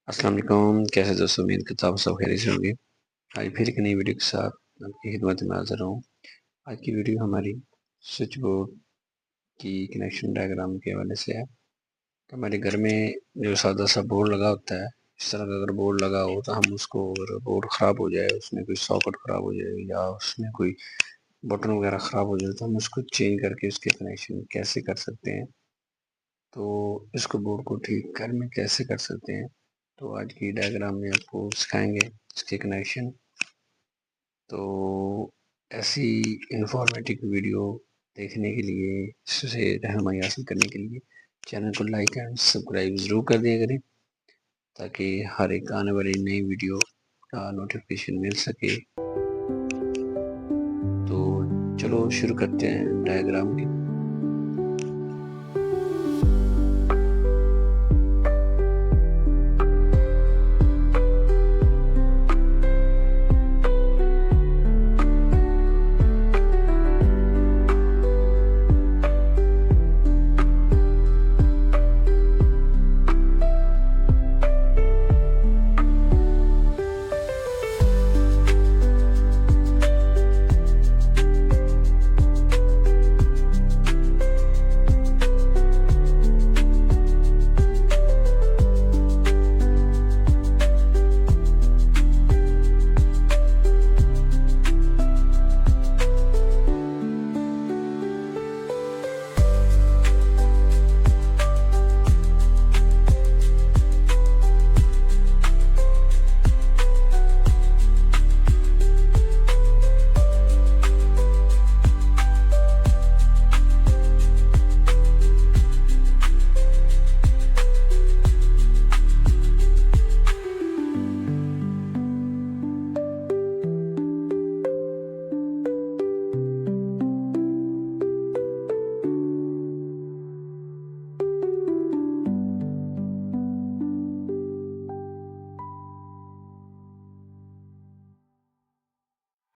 السلام علیکم، کیسے دوستوں؟ امید کرتا ہوں سب خیریت سے ہوں گے۔ آج پھر ایک نئی ویڈیو کے ساتھ آپ کی خدمت میں حاضر ہوں۔ آج کی ویڈیو ہماری سوئچ بورڈ کی کنیکشن ڈائیگرام کے حوالے سے ہے۔ ہمارے گھر میں جو سادہ سا بورڈ لگا ہوتا ہے، اس طرح کا اگر بورڈ لگا ہو تو ہم اس کو، اگر بورڈ خراب ہو جائے، اس میں کوئی ساکٹ خراب ہو جائے یا اس میں کوئی بٹن وغیرہ خراب ہو جائے تو ہم اس کو چینج کر کے اس کے کنیکشن کیسے کر سکتے ہیں، تو اس کو بورڈ کو ٹھیک گھر میں کیسے کر سکتے ہیں، تو آج کی ڈائیگرام میں آپ کو سکھائیں گے اس کے کنیکشن۔ تو ایسی انفارمیٹیو ویڈیو دیکھنے کے لیے، اس سے رہنمائی حاصل کرنے کے لیے چینل کو لائک اینڈ سبسکرائب ضرور کر دیا کریں تاکہ ہر ایک آنے والی نئی ویڈیو کا نوٹیفیکیشن مل سکے۔ تو چلو شروع کرتے ہیں ڈائیگرام کی۔